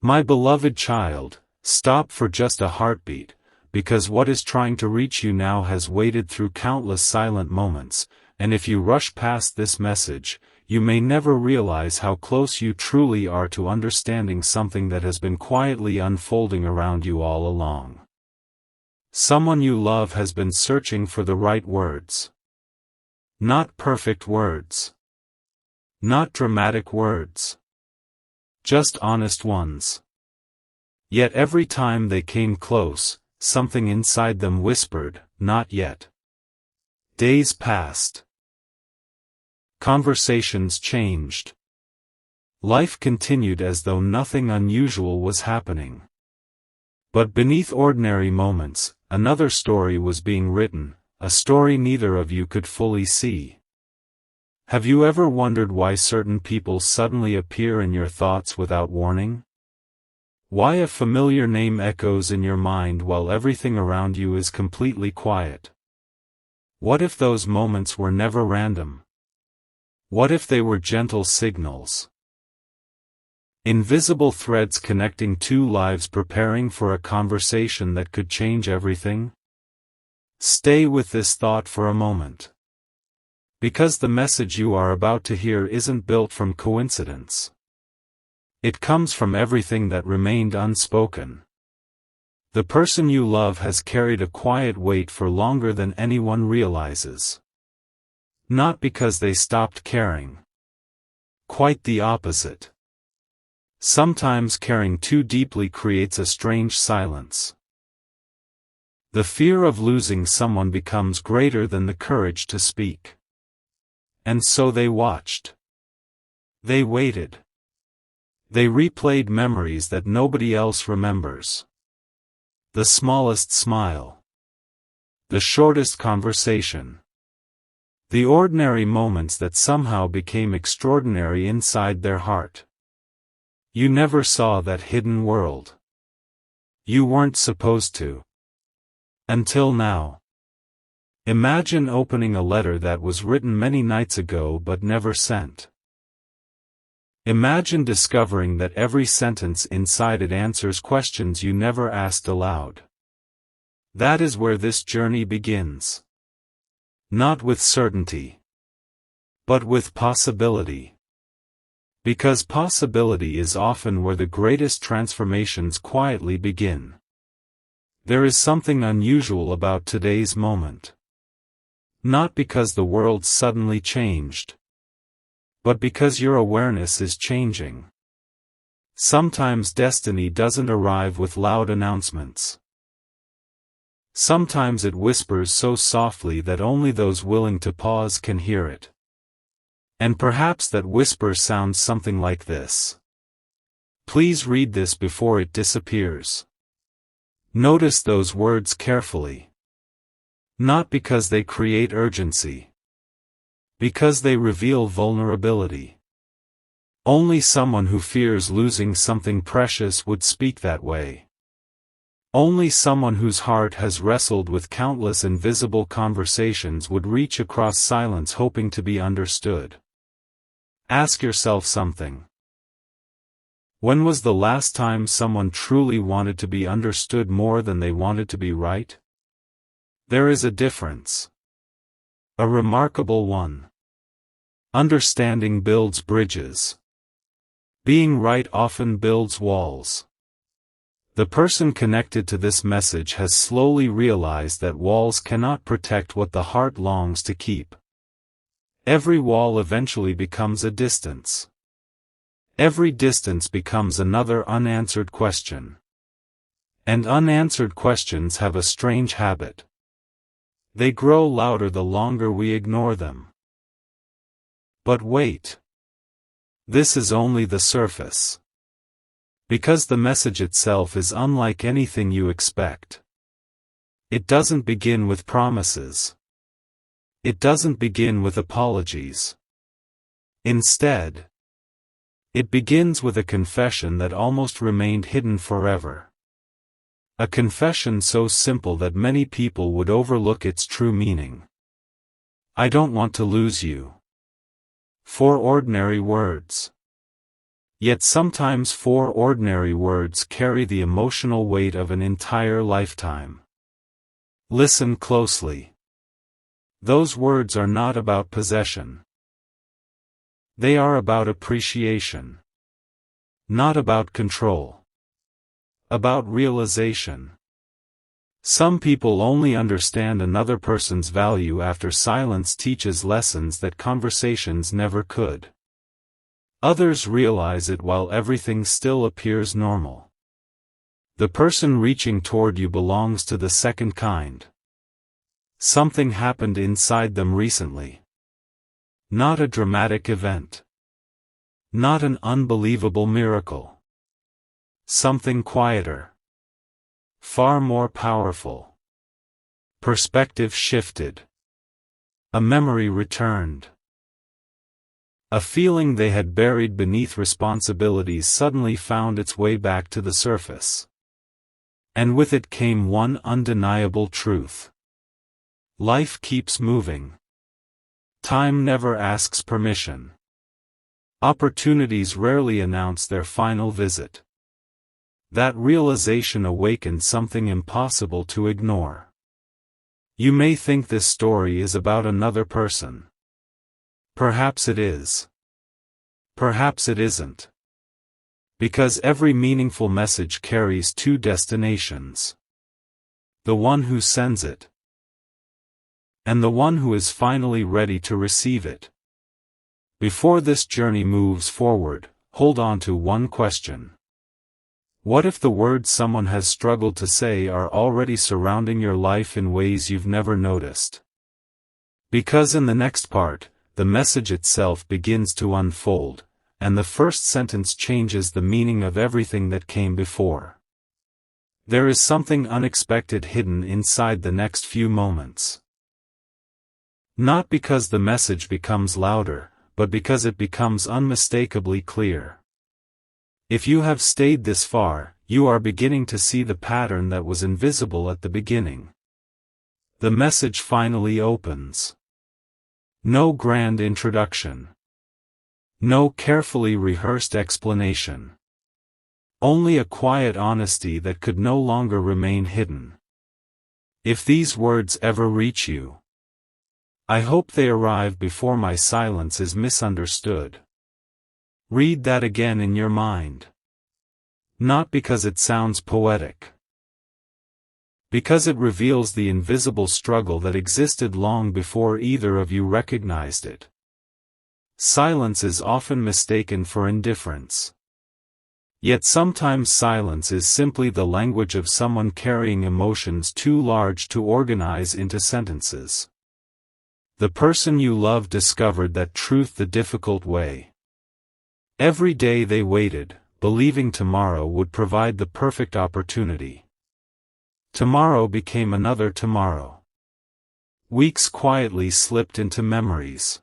My beloved child, stop for just a heartbeat, because what is trying to reach you now has waited through countless silent moments, and if you rush past this message, you may never realize how close you truly are to understanding something that has been quietly unfolding around you all along. Someone you love has been searching for the right words. Not perfect words. Not dramatic words. Just honest ones. Yet every time they came close, something inside them whispered, "Not yet." Days passed. Conversations changed. Life continued as though nothing unusual was happening. But beneath ordinary moments, another story was being written, a story neither of you could fully see. Have you ever wondered why certain people suddenly appear in your thoughts without warning? Why a familiar name echoes in your mind while everything around you is completely quiet? What if those moments were never random? What if they were gentle signals? Invisible threads connecting two lives preparing for a conversation that could change everything? Stay with this thought for a moment. Because the message you are about to hear isn't built from coincidence. It comes from everything that remained unspoken. The person you love has carried a quiet weight for longer than anyone realizes. Not because they stopped caring. Quite the opposite. Sometimes caring too deeply creates a strange silence. The fear of losing someone becomes greater than the courage to speak. And so they watched. They waited. They replayed memories that nobody else remembers. The smallest smile. The shortest conversation. The ordinary moments that somehow became extraordinary inside their heart. You never saw that hidden world. You weren't supposed to. Until now. Imagine opening a letter that was written many nights ago but never sent. Imagine discovering that every sentence inside it answers questions you never asked aloud. That is where this journey begins. Not with certainty, but with possibility. Because possibility is often where the greatest transformations quietly begin. There is something unusual about today's moment. Not because the world suddenly changed, but because your awareness is changing. Sometimes destiny doesn't arrive with loud announcements. Sometimes it whispers so softly that only those willing to pause can hear it. And perhaps that whisper sounds something like this. Please read this before it disappears. Notice those words carefully. Not because they create urgency. Because they reveal vulnerability. Only someone who fears losing something precious would speak that way. Only someone whose heart has wrestled with countless invisible conversations would reach across silence hoping to be understood. Ask yourself something. When was the last time someone truly wanted to be understood more than they wanted to be right? There is a difference. A remarkable one. Understanding builds bridges. Being right often builds walls. The person connected to this message has slowly realized that walls cannot protect what the heart longs to keep. Every wall eventually becomes a distance. Every distance becomes another unanswered question. And unanswered questions have a strange habit. They grow louder the longer we ignore them. But wait. This is only the surface. Because the message itself is unlike anything you expect. It doesn't begin with promises. It doesn't begin with apologies. Instead, it begins with a confession that almost remained hidden forever. A confession so simple that many people would overlook its true meaning. I don't want to lose you. 4 ordinary words. Yet sometimes 4 ordinary words carry the emotional weight of an entire lifetime. Listen closely. Those words are not about possession. They are about appreciation. Not about control. About realization. Some people only understand another person's value after silence teaches lessons that conversations never could. Others realize it while everything still appears normal. The person reaching toward you belongs to the second kind. Something happened inside them recently. Not a dramatic event. Not an unbelievable miracle. Something quieter. Far more powerful. Perspective shifted. A memory returned. A feeling they had buried beneath responsibilities suddenly found its way back to the surface. And with it came one undeniable truth. Life keeps moving. Time never asks permission. Opportunities rarely announce their final visit. That realization awakened something impossible to ignore. You may think this story is about another person. Perhaps it is. Perhaps it isn't. Because every meaningful message carries 2 destinations. The one who sends it. And the one who is finally ready to receive it. Before this journey moves forward, hold on to one question. What if the words someone has struggled to say are already surrounding your life in ways you've never noticed? Because in the next part, the message itself begins to unfold, and the first sentence changes the meaning of everything that came before. There is something unexpected hidden inside the next few moments. Not because the message becomes louder, but because it becomes unmistakably clear. If you have stayed this far, you are beginning to see the pattern that was invisible at the beginning. The message finally opens. No grand introduction. No carefully rehearsed explanation. Only a quiet honesty that could no longer remain hidden. If these words ever reach you, I hope they arrive before my silence is misunderstood. Read that again in your mind. Not because it sounds poetic. Because it reveals the invisible struggle that existed long before either of you recognized it. Silence is often mistaken for indifference. Yet sometimes silence is simply the language of someone carrying emotions too large to organize into sentences. The person you love discovered that truth the difficult way. Every day they waited, believing tomorrow would provide the perfect opportunity. Tomorrow became another tomorrow. Weeks quietly slipped into memories.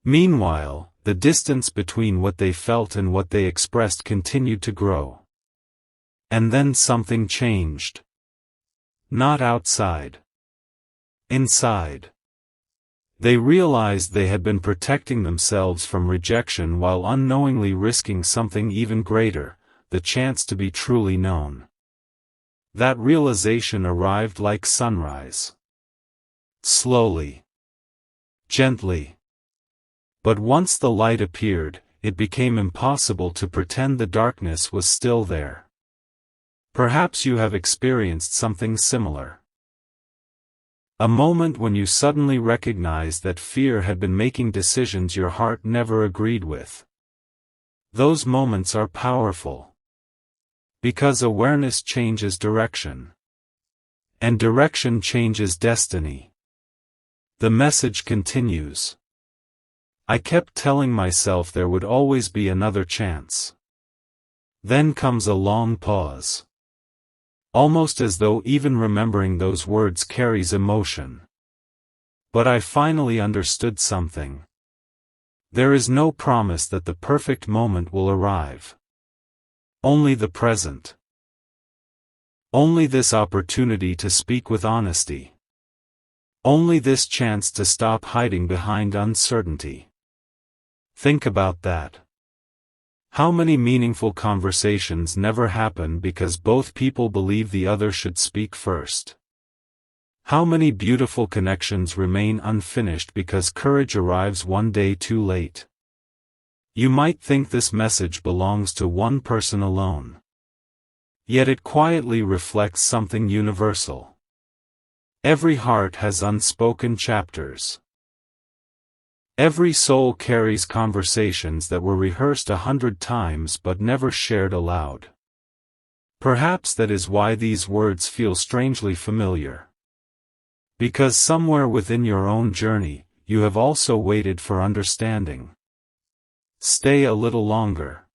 Meanwhile, the distance between what they felt and what they expressed continued to grow. And then something changed. Not outside. Inside. They realized they had been protecting themselves from rejection while unknowingly risking something even greater, the chance to be truly known. That realization arrived like sunrise. Slowly. Gently. But once the light appeared, it became impossible to pretend the darkness was still there. Perhaps you have experienced something similar. A moment when you suddenly recognized that fear had been making decisions your heart never agreed with. Those moments are powerful. Because awareness changes direction. And direction changes destiny. The message continues. I kept telling myself there would always be another chance. Then comes a long pause. Almost as though even remembering those words carries emotion. But I finally understood something. There is no promise that the perfect moment will arrive. Only the present. Only this opportunity to speak with honesty. Only this chance to stop hiding behind uncertainty. Think about that. How many meaningful conversations never happen because both people believe the other should speak first? How many beautiful connections remain unfinished because courage arrives one day too late? You might think this message belongs to one person alone. Yet it quietly reflects something universal. Every heart has unspoken chapters. Every soul carries conversations that were rehearsed 100 times but never shared aloud. Perhaps that is why these words feel strangely familiar. Because somewhere within your own journey, you have also waited for understanding. Stay a little longer.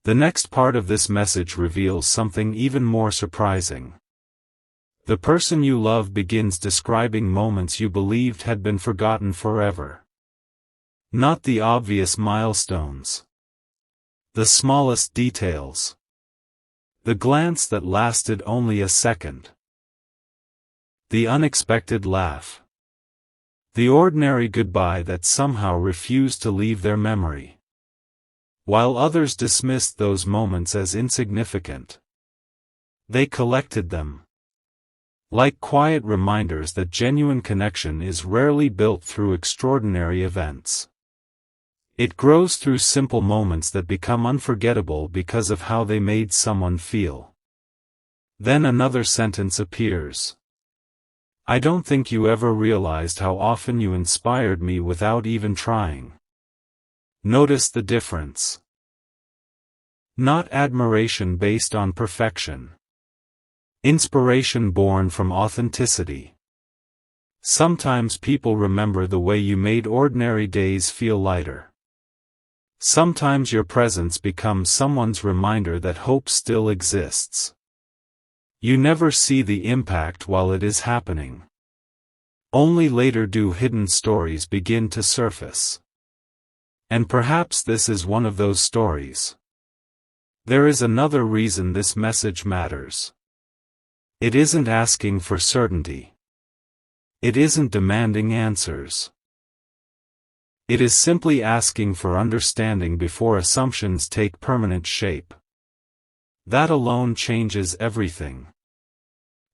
The next part of this message reveals something even more surprising. The person you love begins describing moments you believed had been forgotten forever. Not the obvious milestones. The smallest details. The glance that lasted only a second. The unexpected laugh. The ordinary goodbye that somehow refused to leave their memory. While others dismissed those moments as insignificant, they collected them. Like quiet reminders that genuine connection is rarely built through extraordinary events. It grows through simple moments that become unforgettable because of how they made someone feel. Then another sentence appears. I don't think you ever realized how often you inspired me without even trying. Notice the difference. Not admiration based on perfection. Inspiration born from authenticity. Sometimes people remember the way you made ordinary days feel lighter. Sometimes your presence becomes someone's reminder that hope still exists. You never see the impact while it is happening. Only later do hidden stories begin to surface. And perhaps this is one of those stories. There is another reason this message matters. It isn't asking for certainty. It isn't demanding answers. It is simply asking for understanding before assumptions take permanent shape. That alone changes everything.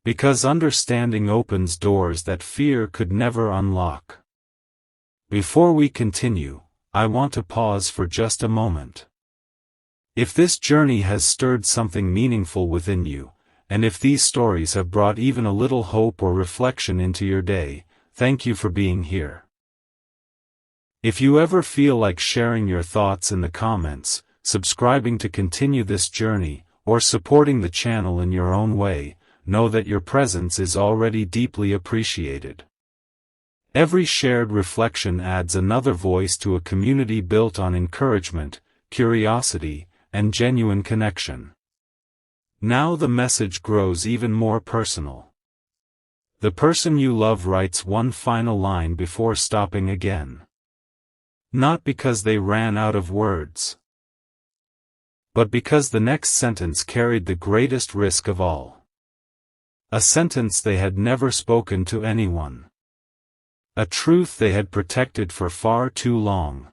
Because understanding opens doors that fear could never unlock. Before we continue, I want to pause for just a moment. If this journey has stirred something meaningful within you, and if these stories have brought even a little hope or reflection into your day, thank you for being here. If you ever feel like sharing your thoughts in the comments, subscribing to continue this journey, or supporting the channel in your own way, know that your presence is already deeply appreciated. Every shared reflection adds another voice to a community built on encouragement, curiosity, and genuine connection. Now the message grows even more personal. The person you love writes one final line before stopping again. Not because they ran out of words, but because the next sentence carried the greatest risk of all. A sentence they had never spoken to anyone. A truth they had protected for far too long.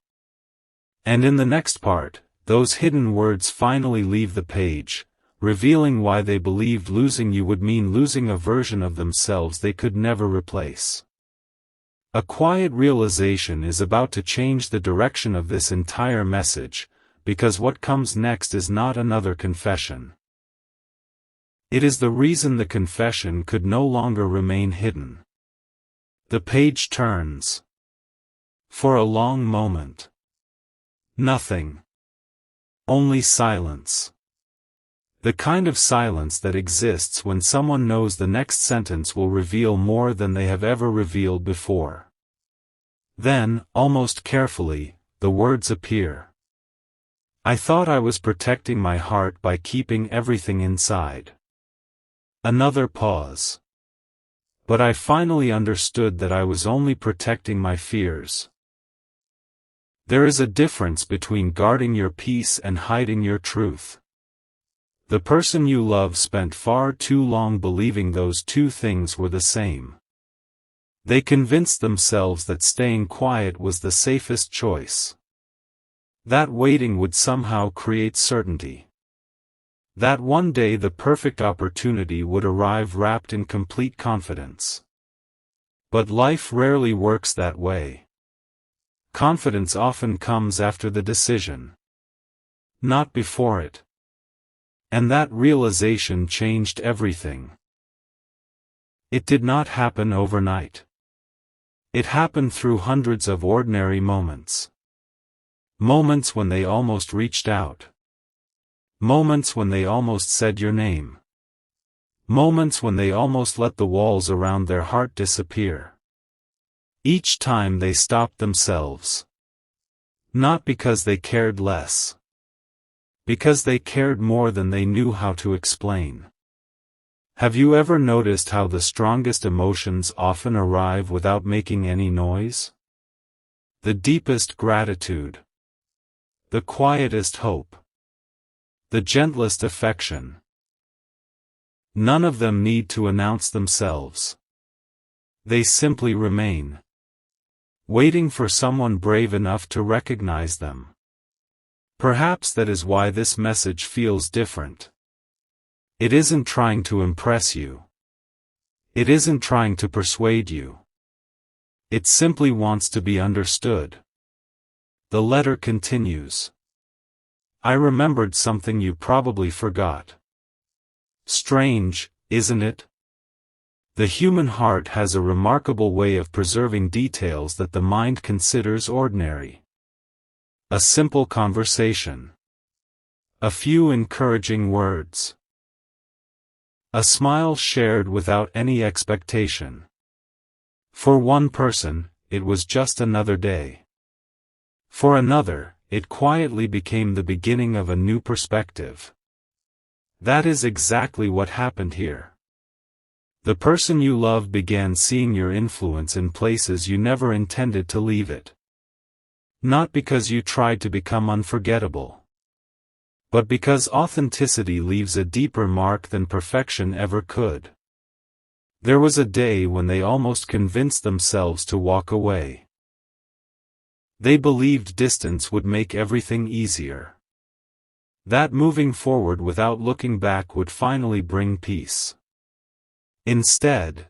And in the next part, those hidden words finally leave the page, revealing why they believed losing you would mean losing a version of themselves they could never replace. A quiet realization is about to change the direction of this entire message, because what comes next is not another confession. It is the reason the confession could no longer remain hidden. The page turns. For a long moment. Nothing. Only silence. The kind of silence that exists when someone knows the next sentence will reveal more than they have ever revealed before. Then, almost carefully, the words appear. I thought I was protecting my heart by keeping everything inside. Another pause. But I finally understood that I was only protecting my fears. There is a difference between guarding your peace and hiding your truth. The person you love spent far too long believing those two things were the same. They convinced themselves that staying quiet was the safest choice. That waiting would somehow create certainty. That one day the perfect opportunity would arrive wrapped in complete confidence. But life rarely works that way. Confidence often comes after the decision, not before it. And that realization changed everything. It did not happen overnight. It happened through hundreds of ordinary moments. Moments when they almost reached out. Moments when they almost said your name. Moments when they almost let the walls around their heart disappear. Each time they stopped themselves. Not because they cared less. Because they cared more than they knew how to explain. Have you ever noticed how the strongest emotions often arrive without making any noise? The deepest gratitude. The quietest hope. The gentlest affection. None of them need to announce themselves. They simply remain. Waiting for someone brave enough to recognize them. Perhaps that is why this message feels different. It isn't trying to impress you. It isn't trying to persuade you. It simply wants to be understood. The letter continues. I remembered something you probably forgot. Strange, isn't it? The human heart has a remarkable way of preserving details that the mind considers ordinary. A simple conversation. A few encouraging words. A smile shared without any expectation. For one person, it was just another day. For another, it quietly became the beginning of a new perspective. That is exactly what happened here. The person you love began seeing your influence in places you never intended to leave it. Not because you tried to become unforgettable, but because authenticity leaves a deeper mark than perfection ever could. There was a day when they almost convinced themselves to walk away. They believed distance would make everything easier. That moving forward without looking back would finally bring peace. Instead,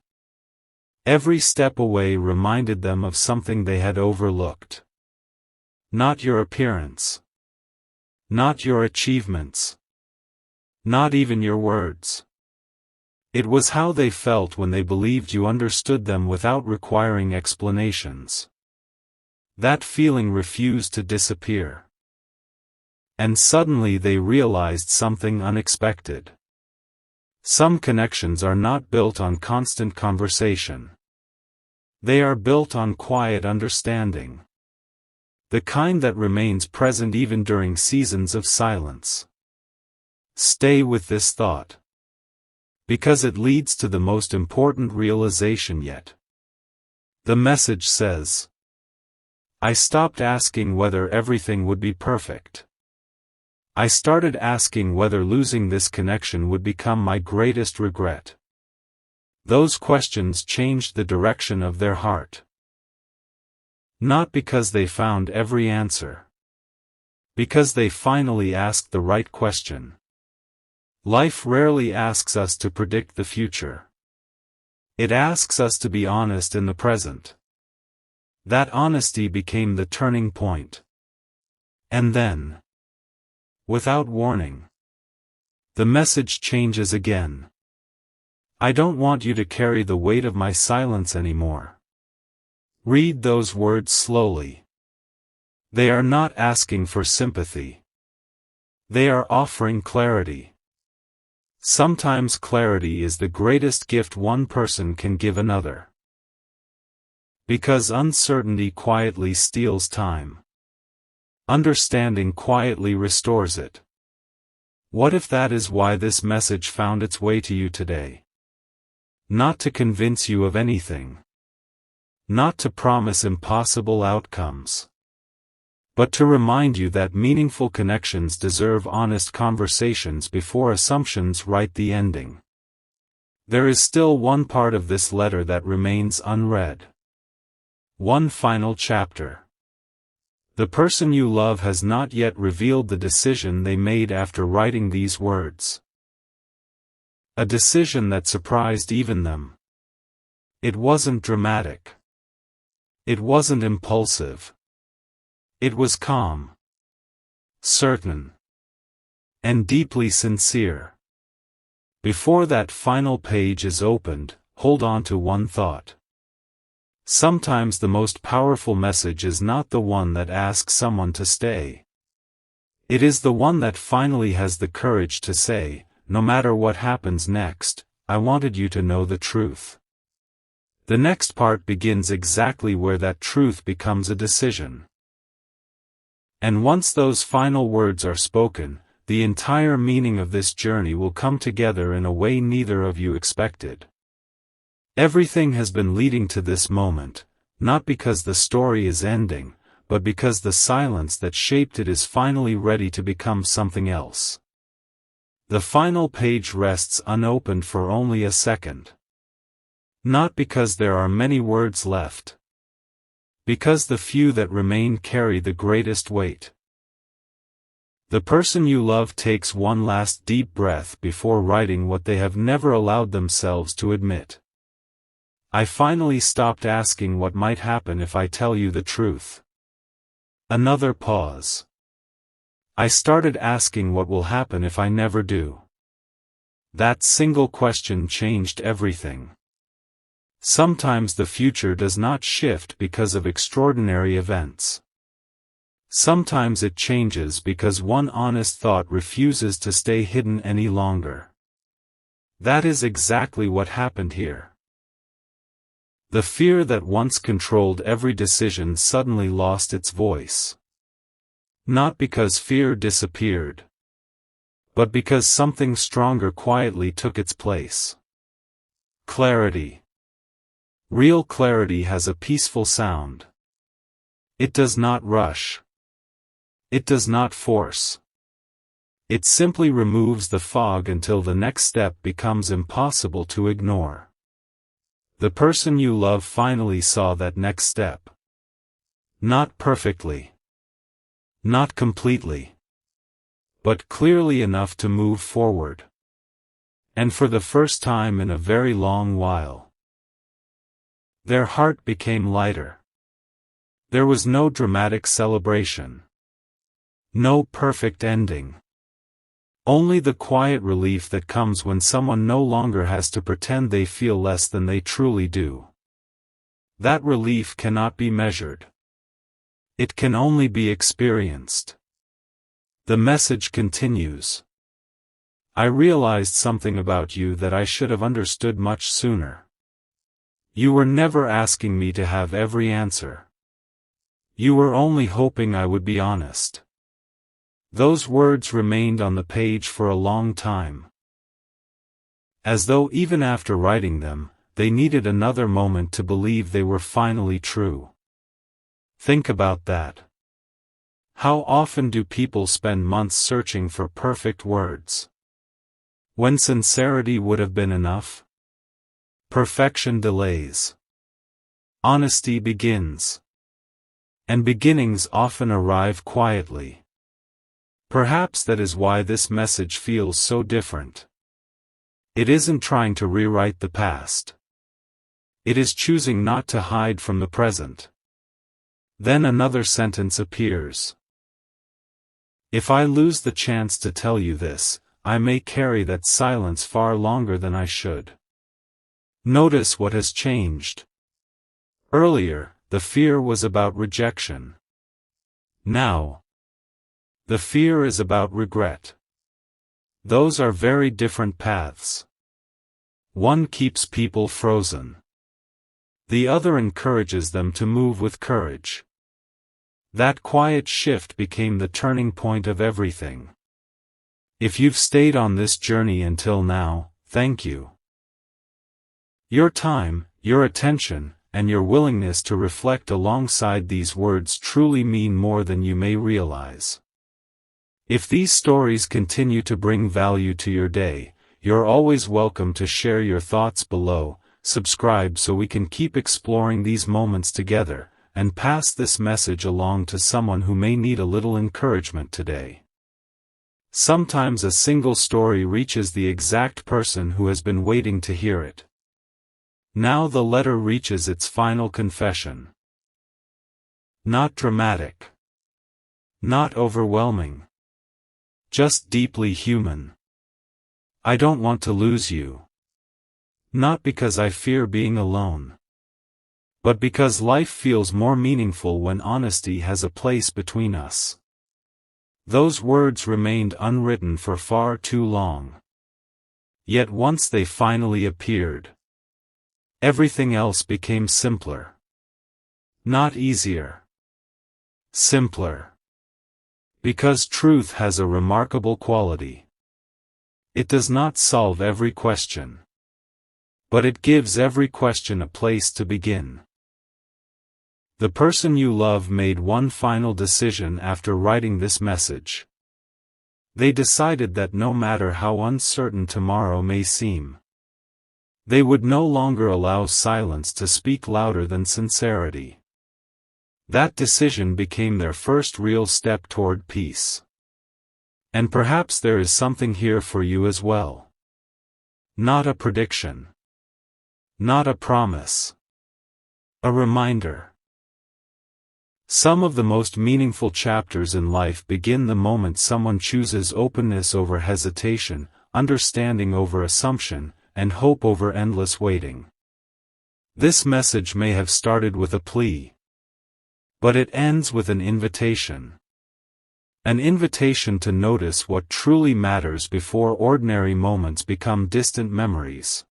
every step away reminded them of something they had overlooked. Not your appearance. Not your achievements. Not even your words. It was how they felt when they believed you understood them without requiring explanations. That feeling refused to disappear. And suddenly they realized something unexpected. Some connections are not built on constant conversation. They are built on quiet understanding. The kind that remains present even during seasons of silence. Stay with this thought. Because it leads to the most important realization yet. The message says, I stopped asking whether everything would be perfect. I started asking whether losing this connection would become my greatest regret. Those questions changed the direction of their heart. Not because they found every answer. Because they finally asked the right question. Life rarely asks us to predict the future. It asks us to be honest in the present. That honesty became the turning point. And then, without warning, the message changes again. I don't want you to carry the weight of my silence anymore. Read those words slowly. They are not asking for sympathy. They are offering clarity. Sometimes clarity is the greatest gift one person can give another. Because uncertainty quietly steals time. Understanding quietly restores it. What if that is why this message found its way to you today? Not to convince you of anything. Not to promise impossible outcomes. But to remind you that meaningful connections deserve honest conversations before assumptions write the ending. There is still one part of this letter that remains unread. One final chapter. The person you love has not yet revealed the decision they made after writing these words. A decision that surprised even them. It wasn't dramatic. It wasn't impulsive. It was calm, certain, and deeply sincere. Before that final page is opened, hold on to one thought. Sometimes the most powerful message is not the one that asks someone to stay. It is the one that finally has the courage to say, no matter what happens next, I wanted you to know the truth. The next part begins exactly where that truth becomes a decision. And once those final words are spoken, the entire meaning of this journey will come together in a way neither of you expected. Everything has been leading to this moment, not because the story is ending, but because the silence that shaped it is finally ready to become something else. The final page rests unopened for only a second. Not because there are many words left. Because the few that remain carry the greatest weight. The person you love takes one last deep breath before writing what they have never allowed themselves to admit. I finally stopped asking what might happen if I tell you the truth. Another pause. I started asking what will happen if I never do. That single question changed everything. Sometimes the future does not shift because of extraordinary events. Sometimes it changes because one honest thought refuses to stay hidden any longer. That is exactly what happened here. The fear that once controlled every decision suddenly lost its voice. Not because fear disappeared, but because something stronger quietly took its place. Clarity. Real clarity has a peaceful sound. It does not rush. It does not force. It simply removes the fog until the next step becomes impossible to ignore. The person you love finally saw that next step. Not perfectly. Not completely. But clearly enough to move forward. And for the first time in a very long while. Their heart became lighter. There was no dramatic celebration. No perfect ending. Only the quiet relief that comes when someone no longer has to pretend they feel less than they truly do. That relief cannot be measured. It can only be experienced. The message continues. I realized something about you that I should have understood much sooner. You were never asking me to have every answer. You were only hoping I would be honest. Those words remained on the page for a long time. As though even after writing them, they needed another moment to believe they were finally true. Think about that. How often do people spend months searching for perfect words? When sincerity would have been enough? Perfection delays. Honesty begins. And beginnings often arrive quietly. Perhaps that is why this message feels so different. It isn't trying to rewrite the past. It is choosing not to hide from the present. Then another sentence appears. If I lose the chance to tell you this, I may carry that silence far longer than I should. Notice what has changed. Earlier, the fear was about rejection. Now, the fear is about regret. Those are very different paths. One keeps people frozen. The other encourages them to move with courage. That quiet shift became the turning point of everything. If you've stayed on this journey until now, thank you. Your time, your attention, and your willingness to reflect alongside these words truly mean more than you may realize. If these stories continue to bring value to your day, you're always welcome to share your thoughts below. Subscribe so we can keep exploring these moments together, and pass this message along to someone who may need a little encouragement today. Sometimes a single story reaches the exact person who has been waiting to hear it. Now the letter reaches its final confession. Not dramatic. Not overwhelming. Just deeply human. I don't want to lose you. Not because I fear being alone. But because life feels more meaningful when honesty has a place between us. Those words remained unwritten for far too long. Yet once they finally appeared, everything else became simpler. Not easier. Simpler. Because truth has a remarkable quality. It does not solve every question. But it gives every question a place to begin. The person you love made one final decision after writing this message. They decided that no matter how uncertain tomorrow may seem, they would no longer allow silence to speak louder than sincerity. That decision became their first real step toward peace. And perhaps there is something here for you as well. Not a prediction. Not a promise. A reminder. Some of the most meaningful chapters in life begin the moment someone chooses openness over hesitation, understanding over assumption, and hope over endless waiting. This message may have started with a plea. But it ends with an invitation. An invitation to notice what truly matters before ordinary moments become distant memories.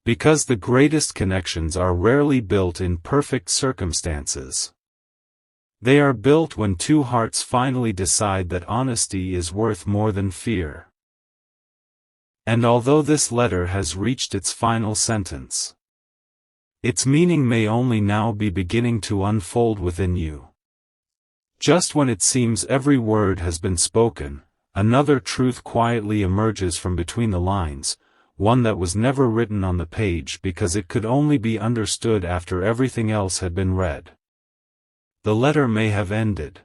Because the greatest connections are rarely built in perfect circumstances. They are built when two hearts finally decide that honesty is worth more than fear. And although this letter has reached its final sentence, its meaning may only now be beginning to unfold within you. Just when it seems every word has been spoken, another truth quietly emerges from between the lines, one that was never written on the page because it could only be understood after everything else had been read. The letter may have ended.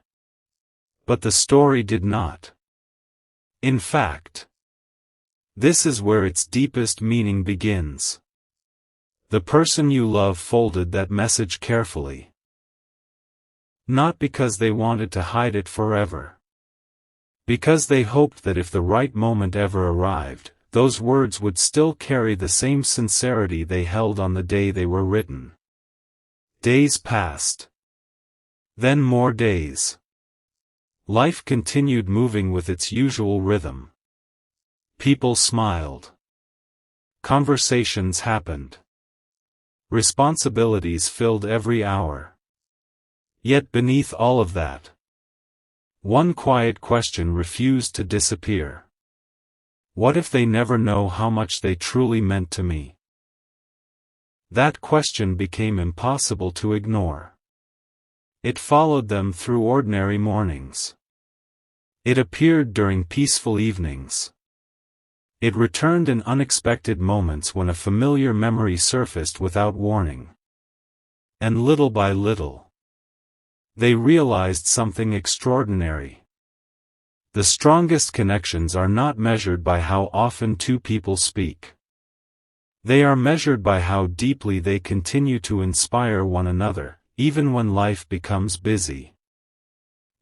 But the story did not. In fact, this is where its deepest meaning begins. The person you love folded that message carefully. Not because they wanted to hide it forever. Because they hoped that if the right moment ever arrived, those words would still carry the same sincerity they held on the day they were written. Days passed. Then more days. Life continued moving with its usual rhythm. People smiled. Conversations happened. Responsibilities filled every hour. Yet beneath all of that, one quiet question refused to disappear. What if they never know how much they truly meant to me? That question became impossible to ignore. It followed them through ordinary mornings. It appeared during peaceful evenings. It returned in unexpected moments when a familiar memory surfaced without warning. And little by little, they realized something extraordinary. The strongest connections are not measured by how often two people speak. They are measured by how deeply they continue to inspire one another, even when life becomes busy.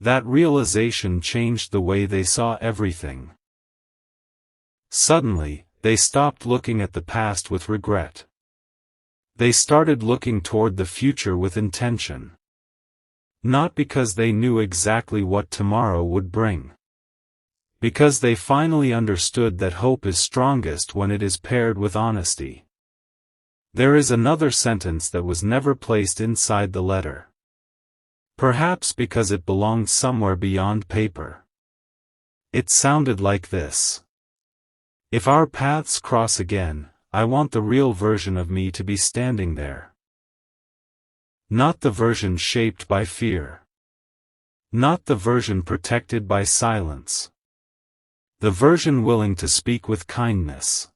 That realization changed the way they saw everything. Suddenly, they stopped looking at the past with regret. They started looking toward the future with intention. Not because they knew exactly what tomorrow would bring. Because they finally understood that hope is strongest when it is paired with honesty. There is another sentence that was never placed inside the letter. Perhaps because it belonged somewhere beyond paper. It sounded like this. If our paths cross again, I want the real version of me to be standing there. Not the version shaped by fear. Not the version protected by silence. The version willing to speak with kindness.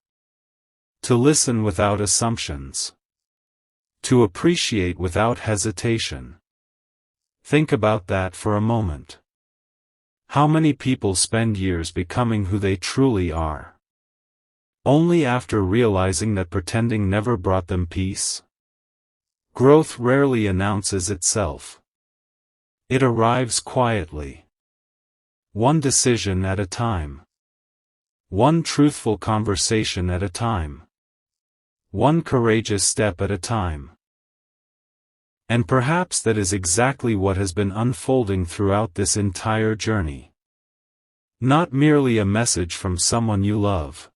To listen without assumptions. To appreciate without hesitation. Think about that for a moment. How many people spend years becoming who they truly are, only after realizing that pretending never brought them peace? Growth rarely announces itself. It arrives quietly. One decision at a time. One truthful conversation at a time. One courageous step at a time. And perhaps that is exactly what has been unfolding throughout this entire journey. Not merely a message from someone you love,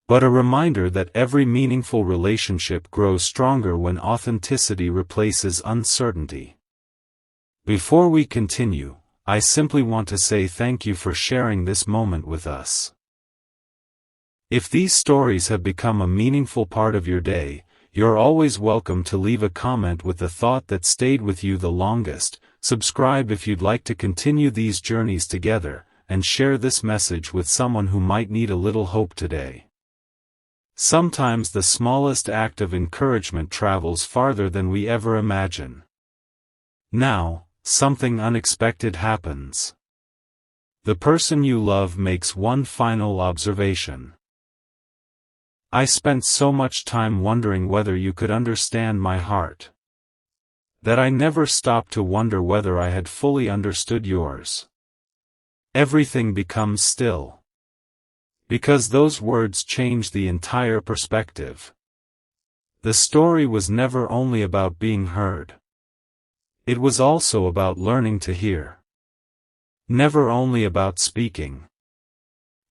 but a reminder that every meaningful relationship grows stronger when authenticity replaces uncertainty. Before we continue, I simply want to say thank you for sharing this moment with us. If these stories have become a meaningful part of your day, you're always welcome to leave a comment with the thought that stayed with you the longest. Subscribe if you'd like to continue these journeys together, and share this message with someone who might need a little hope today. Sometimes the smallest act of encouragement travels farther than we ever imagine. Now, something unexpected happens. The person you love makes one final observation. I spent so much time wondering whether you could understand my heart, that I never stopped to wonder whether I had fully understood yours. Everything becomes still, because those words change the entire perspective. The story was never only about being heard. It was also about learning to hear. Never only about speaking.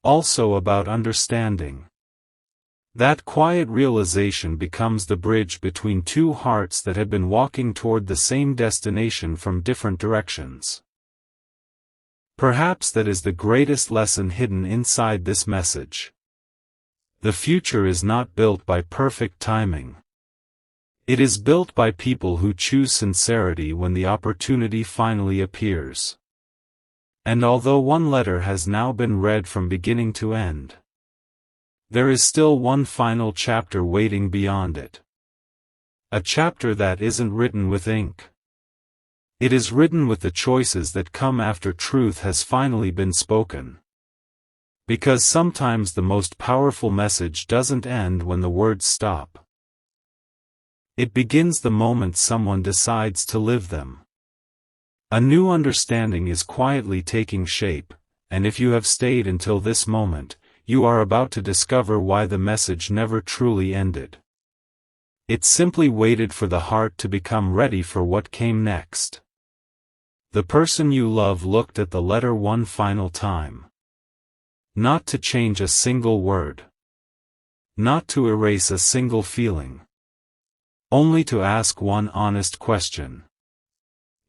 Also about understanding. That quiet realization becomes the bridge between two hearts that had been walking toward the same destination from different directions. Perhaps that is the greatest lesson hidden inside this message. The future is not built by perfect timing. It is built by people who choose sincerity when the opportunity finally appears. And although one letter has now been read from beginning to end, there is still one final chapter waiting beyond it. A chapter that isn't written with ink. It is written with the choices that come after truth has finally been spoken. Because sometimes the most powerful message doesn't end when the words stop. It begins the moment someone decides to live them. A new understanding is quietly taking shape, and if you have stayed until this moment, you are about to discover why the message never truly ended. It simply waited for the heart to become ready for what came next. The person you love looked at the letter one final time. Not to change a single word. Not to erase a single feeling. Only to ask one honest question.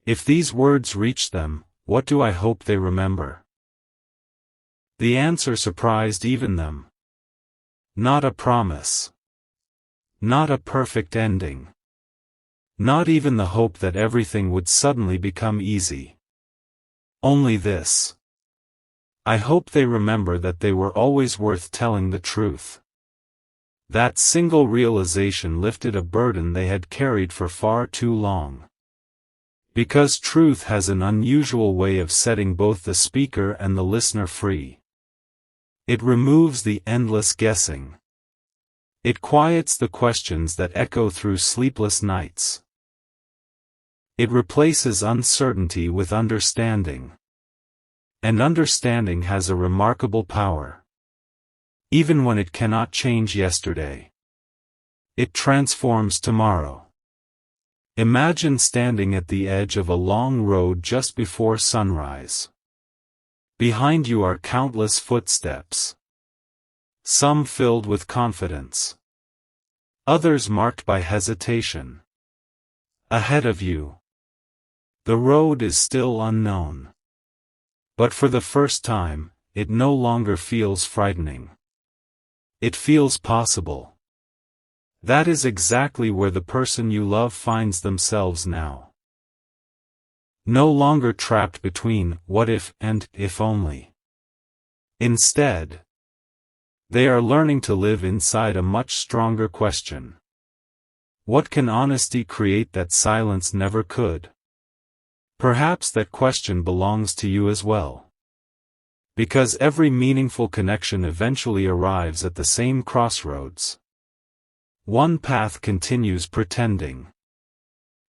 If these words reach them, what do I hope they remember? The answer surprised even them. Not a promise. Not a perfect ending. Not even the hope that everything would suddenly become easy. Only this. I hope they remember that they were always worth telling the truth. That single realization lifted a burden they had carried for far too long. Because truth has an unusual way of setting both the speaker and the listener free. It removes the endless guessing. It quiets the questions that echo through sleepless nights. It replaces uncertainty with understanding. And understanding has a remarkable power. Even when it cannot change yesterday, it transforms tomorrow. Imagine standing at the edge of a long road just before sunrise. Behind you are countless footsteps. Some filled with confidence. Others marked by hesitation. Ahead of you, the road is still unknown. But for the first time, it no longer feels frightening. It feels possible. That is exactly where the person you love finds themselves now. No longer trapped between what if and if only. Instead, they are learning to live inside a much stronger question. What can honesty create that silence never could? Perhaps that question belongs to you as well. Because every meaningful connection eventually arrives at the same crossroads. One path continues pretending.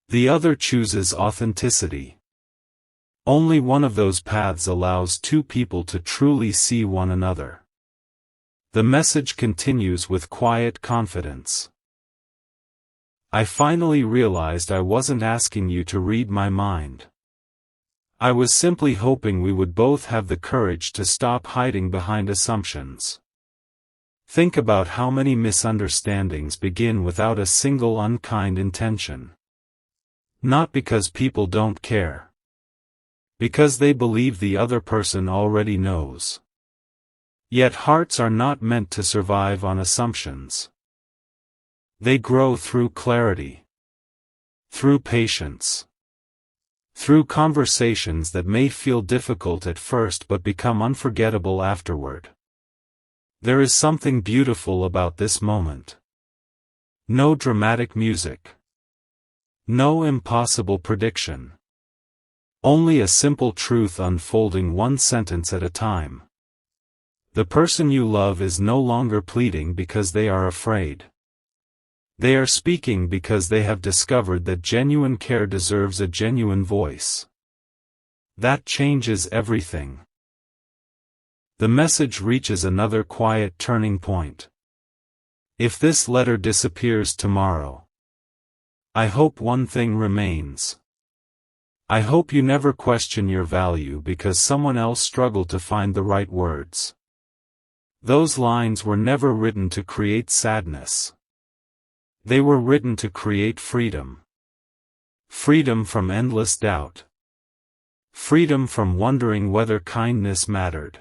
The other chooses authenticity. Only one of those paths allows two people to truly see one another. The message continues with quiet confidence. I finally realized I wasn't asking you to read my mind. I was simply hoping we would both have the courage to stop hiding behind assumptions. Think about how many misunderstandings begin without a single unkind intention. Not because people don't care. Because they believe the other person already knows. Yet hearts are not meant to survive on assumptions. They grow through clarity. Through patience. Through conversations that may feel difficult at first but become unforgettable afterward. There is something beautiful about this moment. No dramatic music. No impossible prediction. Only a simple truth unfolding one sentence at a time. The person you love is no longer pleading because they are afraid. They are speaking because they have discovered that genuine care deserves a genuine voice. That changes everything. The message reaches another quiet turning point. If this letter disappears tomorrow, I hope one thing remains. I hope you never question your value because someone else struggled to find the right words. Those lines were never written to create sadness. They were written to create freedom. Freedom from endless doubt. Freedom from wondering whether kindness mattered.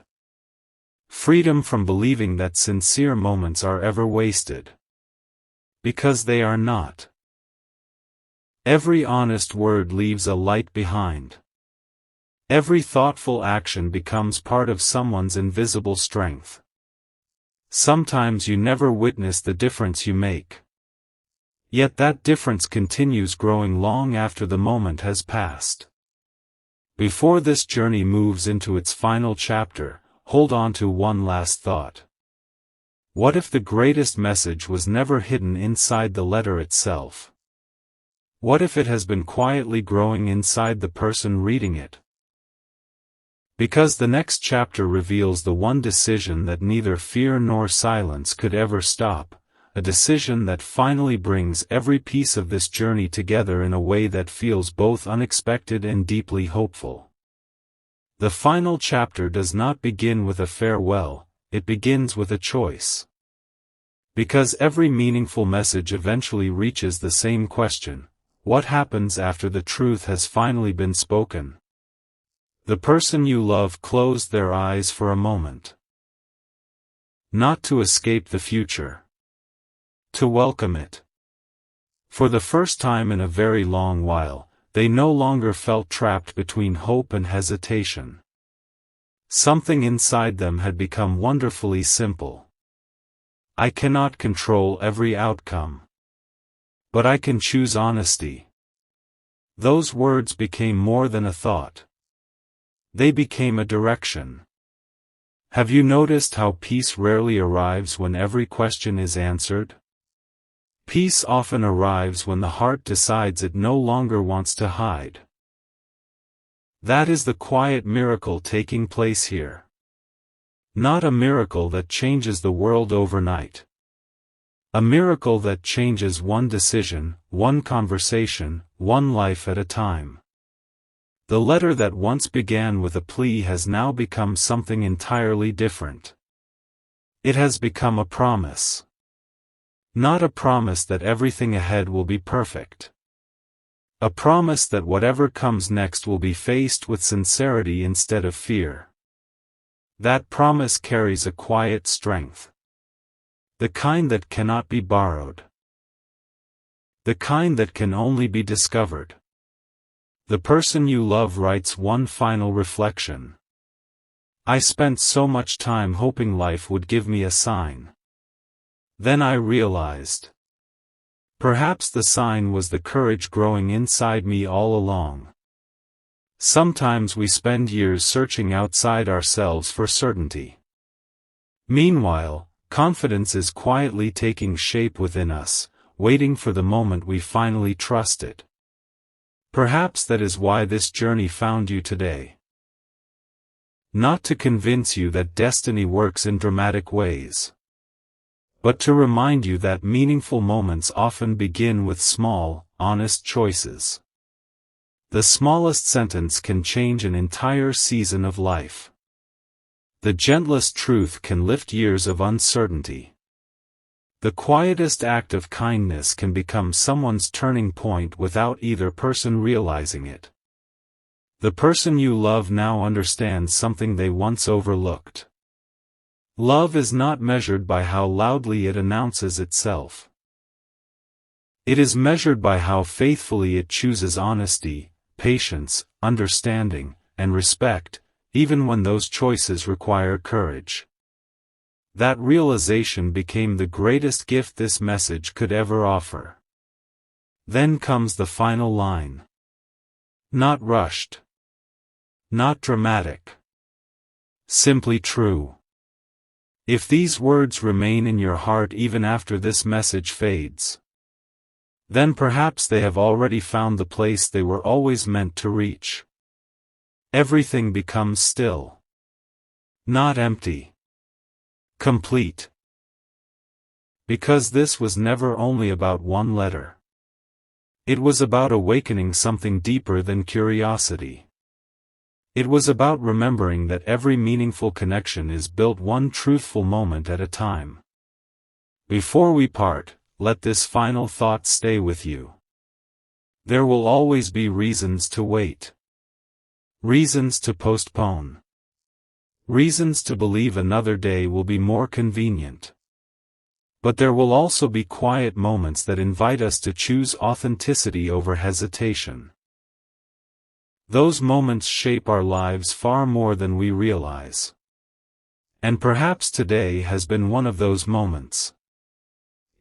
Freedom from believing that sincere moments are ever wasted. Because they are not. Every honest word leaves a light behind. Every thoughtful action becomes part of someone's invisible strength. Sometimes you never witness the difference you make. Yet that difference continues growing long after the moment has passed. Before this journey moves into its final chapter, hold on to one last thought. What if the greatest message was never hidden inside the letter itself? What if it has been quietly growing inside the person reading it? Because the next chapter reveals the one decision that neither fear nor silence could ever stop. A decision that finally brings every piece of this journey together in a way that feels both unexpected and deeply hopeful. The final chapter does not begin with a farewell, it begins with a choice. Because every meaningful message eventually reaches the same question: what happens after the truth has finally been spoken? The person you love closed their eyes for a moment. Not to escape the future. To welcome it. For the first time in a very long while, they no longer felt trapped between hope and hesitation. Something inside them had become wonderfully simple. I cannot control every outcome. But I can choose honesty. Those words became more than a thought. They became a direction. Have you noticed how peace rarely arrives when every question is answered? Peace often arrives when the heart decides it no longer wants to hide. That is the quiet miracle taking place here. Not a miracle that changes the world overnight. A miracle that changes one decision, one conversation, one life at a time. The letter that once began with a plea has now become something entirely different. It has become a promise. Not a promise that everything ahead will be perfect. A promise that whatever comes next will be faced with sincerity instead of fear. That promise carries a quiet strength. The kind that cannot be borrowed. The kind that can only be discovered. The person you love writes one final reflection. I spent so much time hoping life would give me a sign. Then I realized. Perhaps the sign was the courage growing inside me all along. Sometimes we spend years searching outside ourselves for certainty. Meanwhile, confidence is quietly taking shape within us, waiting for the moment we finally trust it. Perhaps that is why this journey found you today. Not to convince you that destiny works in dramatic ways, but to remind you that meaningful moments often begin with small, honest choices. The smallest sentence can change an entire season of life. The gentlest truth can lift years of uncertainty. The quietest act of kindness can become someone's turning point without either person realizing it. The person you love now understands something they once overlooked. Love is not measured by how loudly it announces itself. It is measured by how faithfully it chooses honesty, patience, understanding, and respect, even when those choices require courage. That realization became the greatest gift this message could ever offer. Then comes the final line. Not rushed. Not dramatic. Simply true. If these words remain in your heart even after this message fades, then perhaps they have already found the place they were always meant to reach. Everything becomes still. Not empty. Complete. Because this was never only about one letter. It was about awakening something deeper than curiosity. It was about remembering that every meaningful connection is built one truthful moment at a time. Before we part, let this final thought stay with you. There will always be reasons to wait. Reasons to postpone. Reasons to believe another day will be more convenient. But there will also be quiet moments that invite us to choose authenticity over hesitation. Those moments shape our lives far more than we realize. And perhaps today has been one of those moments.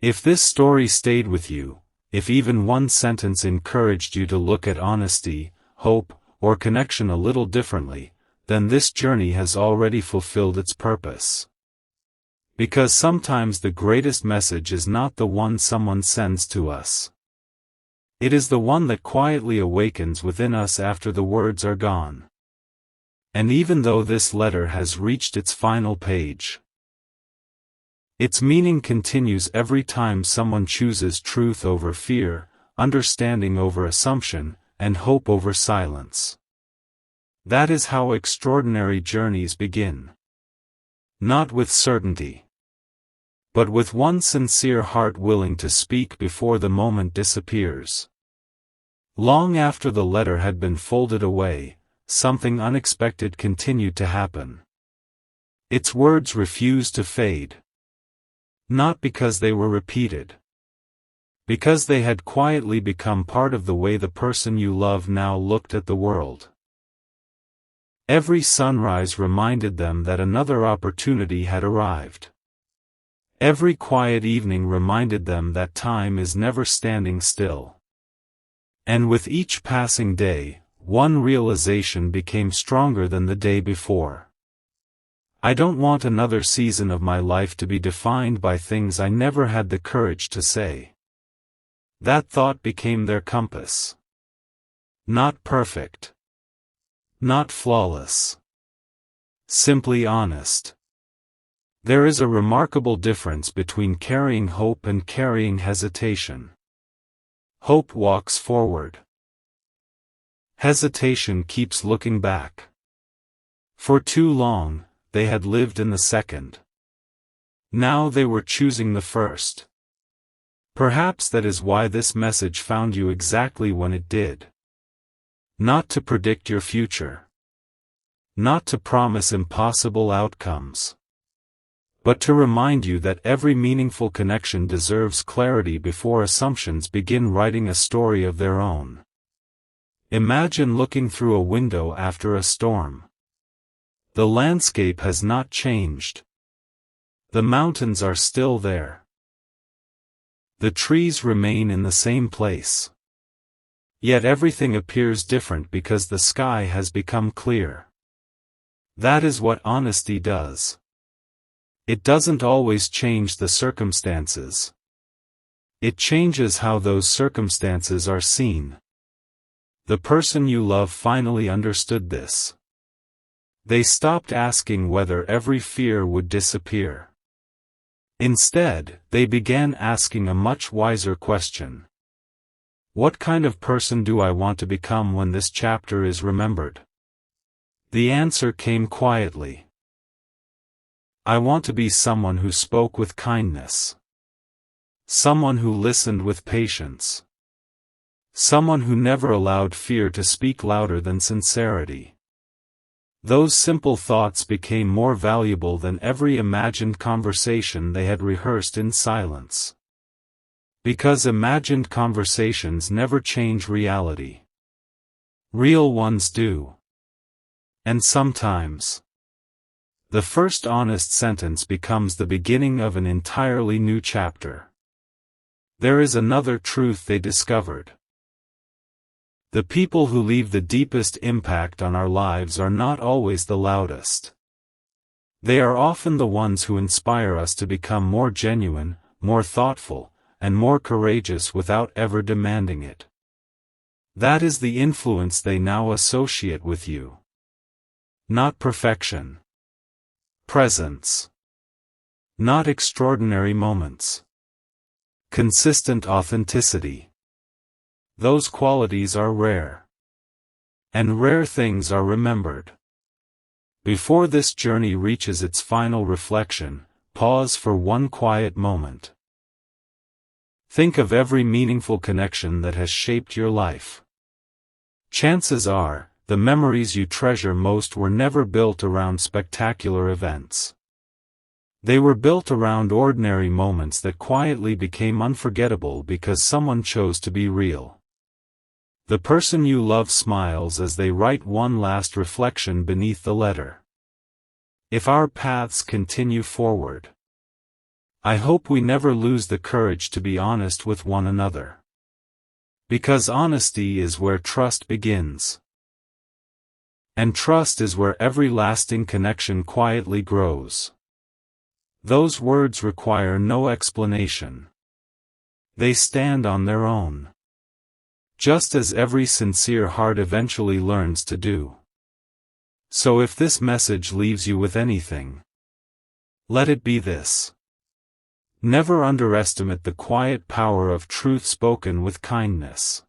If this story stayed with you, if even one sentence encouraged you to look at honesty, hope, or connection a little differently, then this journey has already fulfilled its purpose. Because sometimes the greatest message is not the one someone sends to us. It is the one that quietly awakens within us after the words are gone. And even though this letter has reached its final page, its meaning continues every time someone chooses truth over fear, understanding over assumption, and hope over silence. That is how extraordinary journeys begin. Not with certainty, but with one sincere heart willing to speak before the moment disappears. Long after the letter had been folded away, something unexpected continued to happen. Its words refused to fade. Not because they were repeated. Because they had quietly become part of the way the person you love now looked at the world. Every sunrise reminded them that another opportunity had arrived. Every quiet evening reminded them that time is never standing still. And with each passing day, one realization became stronger than the day before. I don't want another season of my life to be defined by things I never had the courage to say. That thought became their compass. Not perfect. Not flawless. Simply honest. There is a remarkable difference between carrying hope and carrying hesitation. Hope walks forward. Hesitation keeps looking back. For too long, they had lived in the second. Now they were choosing the first. Perhaps that is why this message found you exactly when it did. Not to predict your future. Not to promise impossible outcomes. But to remind you that every meaningful connection deserves clarity before assumptions begin writing a story of their own. Imagine looking through a window after a storm. The landscape has not changed. The mountains are still there. The trees remain in the same place. Yet everything appears different because the sky has become clear. That is what honesty does. It doesn't always change the circumstances. It changes how those circumstances are seen. The person you love finally understood this. They stopped asking whether every fear would disappear. Instead, they began asking a much wiser question. What kind of person do I want to become when this chapter is remembered? The answer came quietly. I want to be someone who spoke with kindness. Someone who listened with patience. Someone who never allowed fear to speak louder than sincerity. Those simple thoughts became more valuable than every imagined conversation they had rehearsed in silence. Because imagined conversations never change reality. Real ones do. And sometimes, the first honest sentence becomes the beginning of an entirely new chapter. There is another truth they discovered. The people who leave the deepest impact on our lives are not always the loudest. They are often the ones who inspire us to become more genuine, more thoughtful, and more courageous without ever demanding it. That is the influence they now associate with you. Not perfection. Presence. Not extraordinary moments. Consistent authenticity. Those qualities are rare. And rare things are remembered. Before this journey reaches its final reflection, pause for one quiet moment. Think of every meaningful connection that has shaped your life. Chances are, the memories you treasure most were never built around spectacular events. They were built around ordinary moments that quietly became unforgettable because someone chose to be real. The person you love smiles as they write one last reflection beneath the letter. If our paths continue forward, I hope we never lose the courage to be honest with one another. Because honesty is where trust begins. And trust is where every lasting connection quietly grows. Those words require no explanation. They stand on their own. Just as every sincere heart eventually learns to do. So if this message leaves you with anything, let it be this. Never underestimate the quiet power of truth spoken with kindness.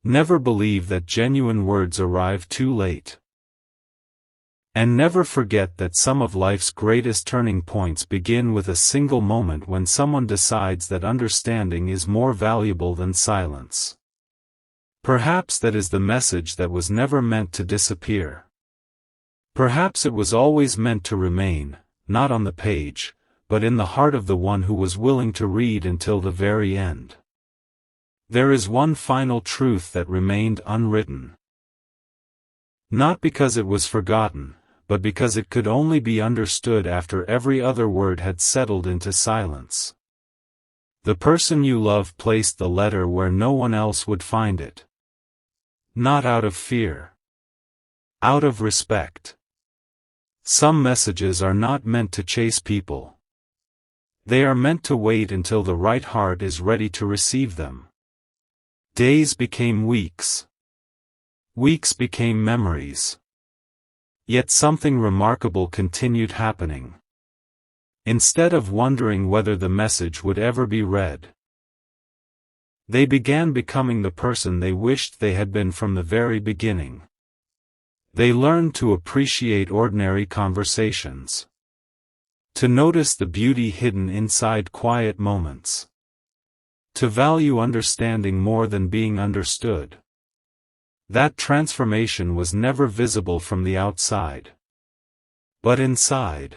Never believe that genuine words arrive too late. And never forget that some of life's greatest turning points begin with a single moment when someone decides that understanding is more valuable than silence. Perhaps that is the message that was never meant to disappear. Perhaps it was always meant to remain, not on the page, but in the heart of the one who was willing to read until the very end. There is one final truth that remained unwritten. Not because it was forgotten, but because it could only be understood after every other word had settled into silence. The person you love placed the letter where no one else would find it. Not out of fear. Out of respect. Some messages are not meant to chase people. They are meant to wait until the right heart is ready to receive them. Days became weeks. Weeks became memories. Yet something remarkable continued happening. Instead of wondering whether the message would ever be read, they began becoming the person they wished they had been from the very beginning. They learned to appreciate ordinary conversations. To notice the beauty hidden inside quiet moments. To value understanding more than being understood. That transformation was never visible from the outside. But inside,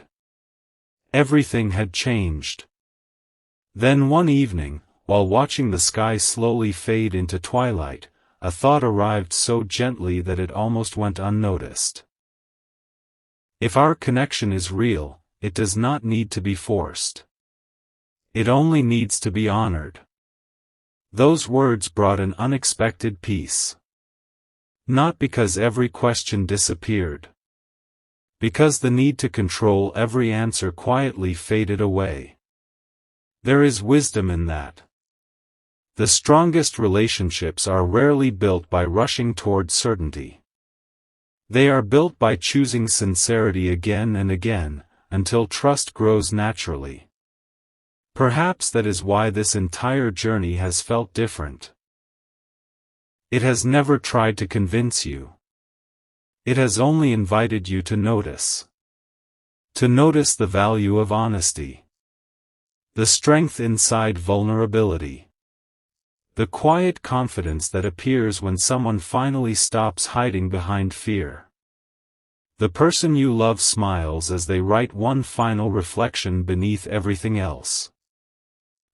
everything had changed. Then one evening, while watching the sky slowly fade into twilight, a thought arrived so gently that it almost went unnoticed. If our connection is real, it does not need to be forced. It only needs to be honored. Those words brought an unexpected peace. Not because every question disappeared. Because the need to control every answer quietly faded away. There is wisdom in that. The strongest relationships are rarely built by rushing toward certainty. They are built by choosing sincerity again and again, until trust grows naturally. Perhaps that is why this entire journey has felt different. It has never tried to convince you. It has only invited you to notice. To notice the value of honesty. The strength inside vulnerability. The quiet confidence that appears when someone finally stops hiding behind fear. The person you love smiles as they write one final reflection beneath everything else.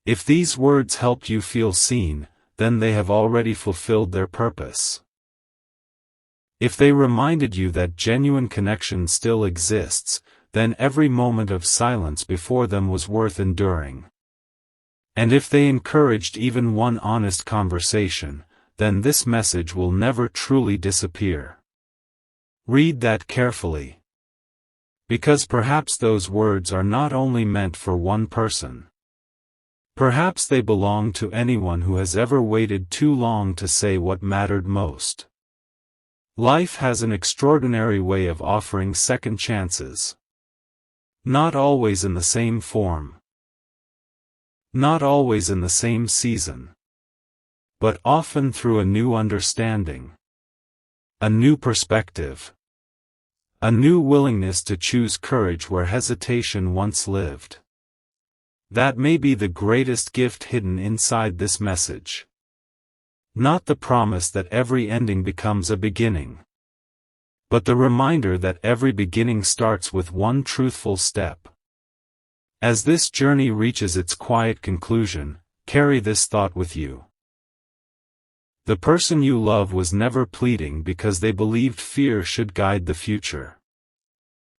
If these words helped you feel seen, then they have already fulfilled their purpose. If they reminded you that genuine connection still exists, then every moment of silence before them was worth enduring. And if they encouraged even one honest conversation, then this message will never truly disappear. Read that carefully. Because perhaps those words are not only meant for one person. Perhaps they belong to anyone who has ever waited too long to say what mattered most. Life has an extraordinary way of offering second chances. Not always in the same form. Not always in the same season. But often through a new understanding. A new perspective. A new willingness to choose courage where hesitation once lived. That may be the greatest gift hidden inside this message. Not the promise that every ending becomes a beginning. But the reminder that every beginning starts with one truthful step. As this journey reaches its quiet conclusion, carry this thought with you. The person you love was never pleading because they believed fear should guide the future.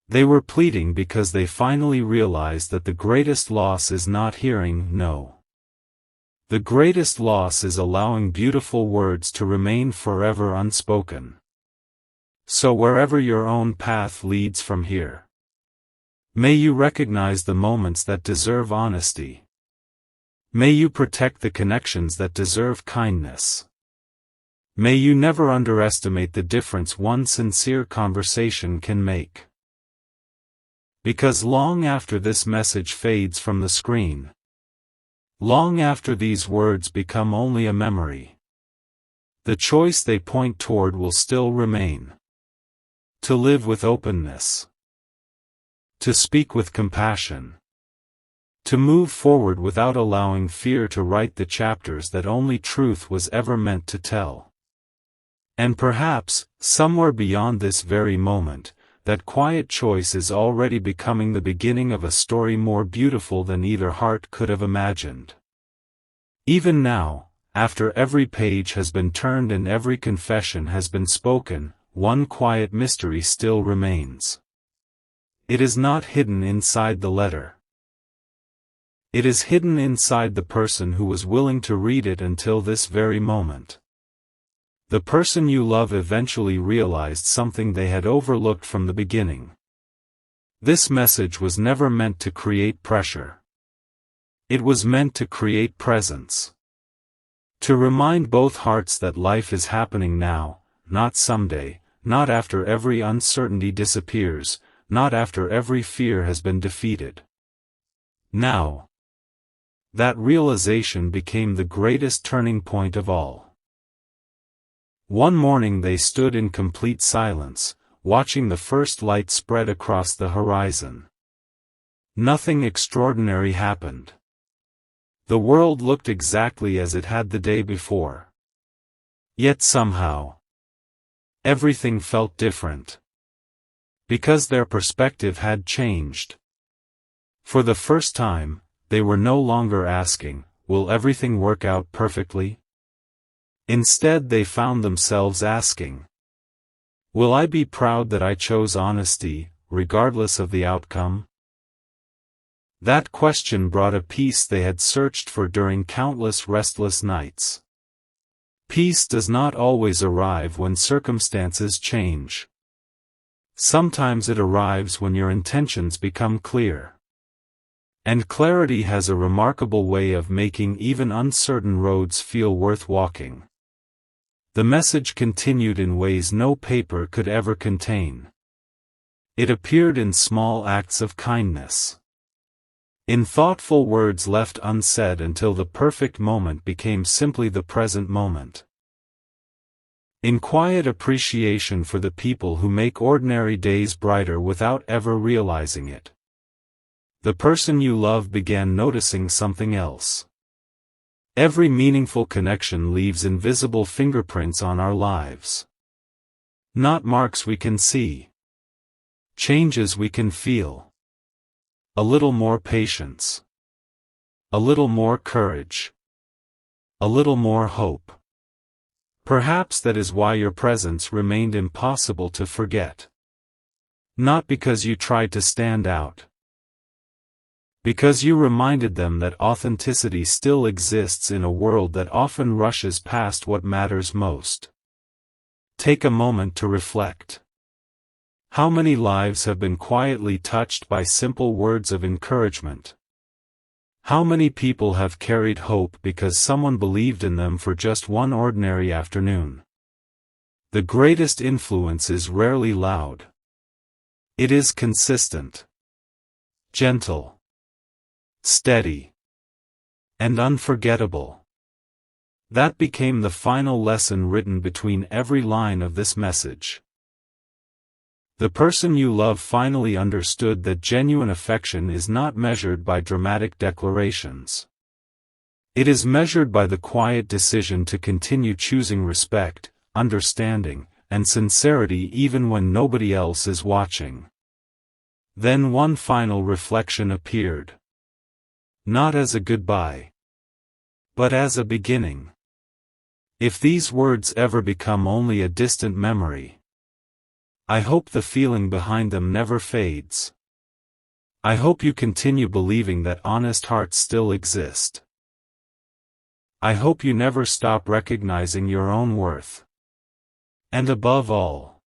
They were pleading because they finally realized that the greatest loss is not hearing no. The greatest loss is allowing beautiful words to remain forever unspoken. So wherever your own path leads from here, may you recognize the moments that deserve honesty. May you protect the connections that deserve kindness. May you never underestimate the difference one sincere conversation can make. Because long after this message fades from the screen, long after these words become only a memory, the choice they point toward will still remain. To live with openness. To speak with compassion. To move forward without allowing fear to write the chapters that only truth was ever meant to tell. And perhaps, somewhere beyond this very moment, that quiet choice is already becoming the beginning of a story more beautiful than either heart could have imagined. Even now, after every page has been turned and every confession has been spoken, one quiet mystery still remains. It is not hidden inside the letter. It is hidden inside the person who was willing to read it until this very moment. The person you love eventually realized something they had overlooked from the beginning. This message was never meant to create pressure. It was meant to create presence. To remind both hearts that life is happening now, not someday, not after every uncertainty disappears, not after every fear has been defeated. Now. That realization became the greatest turning point of all. One morning they stood in complete silence, watching the first light spread across the horizon. Nothing extraordinary happened. The world looked exactly as it had the day before. Yet somehow, everything felt different. Because their perspective had changed. For the first time, they were no longer asking, "Will everything work out perfectly?" Instead they found themselves asking, "Will I be proud that I chose honesty, regardless of the outcome?" That question brought a peace they had searched for during countless restless nights. Peace does not always arrive when circumstances change. Sometimes it arrives when your intentions become clear. And clarity has a remarkable way of making even uncertain roads feel worth walking. The message continued in ways no paper could ever contain. It appeared in small acts of kindness. In thoughtful words left unsaid until the perfect moment became simply the present moment. In quiet appreciation for the people who make ordinary days brighter without ever realizing it. The person you love began noticing something else. Every meaningful connection leaves invisible fingerprints on our lives. Not marks we can see. Changes we can feel. A little more patience. A little more courage. A little more hope. Perhaps that is why your presence remained impossible to forget. Not because you tried to stand out. Because you reminded them that authenticity still exists in a world that often rushes past what matters most. Take a moment to reflect. How many lives have been quietly touched by simple words of encouragement? How many people have carried hope because someone believed in them for just one ordinary afternoon? The greatest influence is rarely loud. It is consistent, gentle, steady, and unforgettable. That became the final lesson written between every line of this message. The person you love finally understood that genuine affection is not measured by dramatic declarations. It is measured by the quiet decision to continue choosing respect, understanding, and sincerity even when nobody else is watching. Then one final reflection appeared. Not as a goodbye, but as a beginning. If these words ever become only a distant memory, I hope the feeling behind them never fades. I hope you continue believing that honest hearts still exist. I hope you never stop recognizing your own worth. And above all,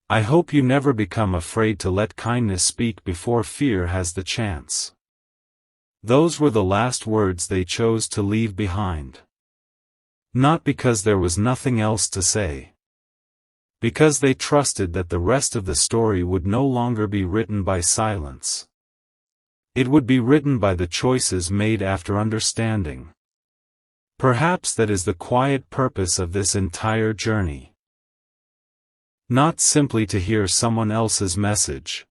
I hope you never become afraid to let kindness speak before fear has the chance. Those were the last words they chose to leave behind. Not because there was nothing else to say. Because they trusted that the rest of the story would no longer be written by silence. It would be written by the choices made after understanding. Perhaps that is the quiet purpose of this entire journey. Not simply to hear someone else's message,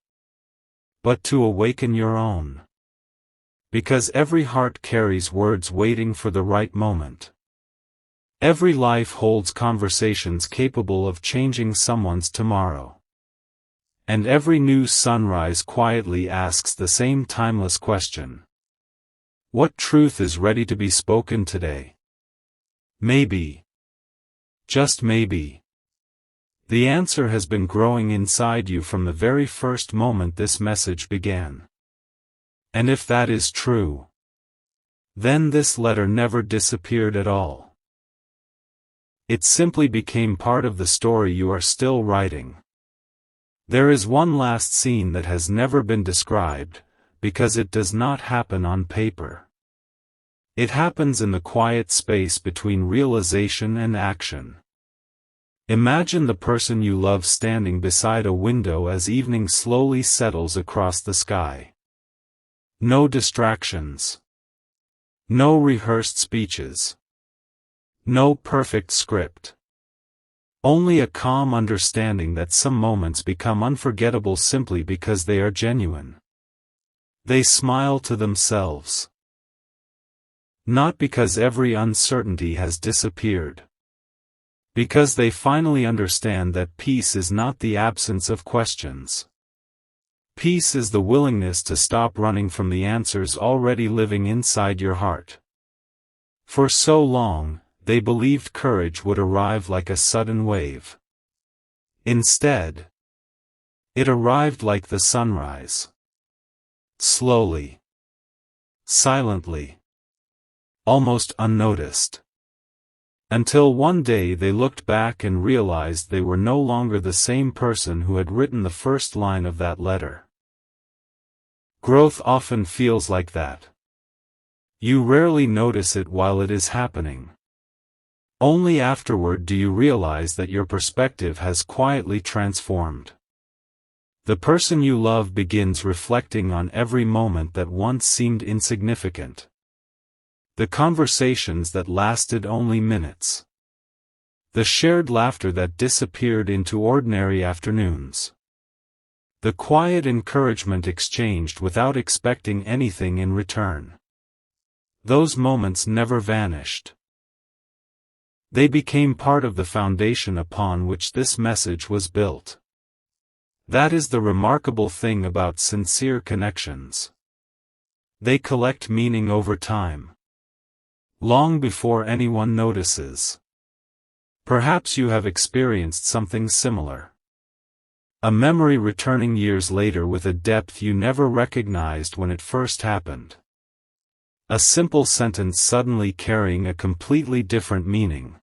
but to awaken your own. Because every heart carries words waiting for the right moment. Every life holds conversations capable of changing someone's tomorrow. And every new sunrise quietly asks the same timeless question. What truth is ready to be spoken today? Maybe. Just maybe. The answer has been growing inside you from the very first moment this message began. And if that is true, then this letter never disappeared at all. It simply became part of the story you are still writing. There is one last scene that has never been described, because it does not happen on paper. It happens in the quiet space between realization and action. Imagine the person you love standing beside a window as evening slowly settles across the sky. No distractions. No rehearsed speeches. No perfect script. Only a calm understanding that some moments become unforgettable simply because they are genuine. They smile to themselves. Not because every uncertainty has disappeared. Because they finally understand that peace is not the absence of questions. Peace is the willingness to stop running from the answers already living inside your heart. For so long, they believed courage would arrive like a sudden wave. Instead, it arrived like the sunrise. Slowly. silently, almost unnoticed. Until one day they looked back and realized they were no longer the same person who had written the first line of that letter. Growth often feels like that. You rarely notice it while it is happening. Only afterward do you realize that your perspective has quietly transformed. The person you love begins reflecting on every moment that once seemed insignificant. The conversations that lasted only minutes. The shared laughter that disappeared into ordinary afternoons. The quiet encouragement exchanged without expecting anything in return. Those moments never vanished. They became part of the foundation upon which this message was built. That is the remarkable thing about sincere connections. They collect meaning over time. Long before anyone notices. Perhaps you have experienced something similar. A memory returning years later with a depth you never recognized when it first happened. A simple sentence suddenly carrying a completely different meaning.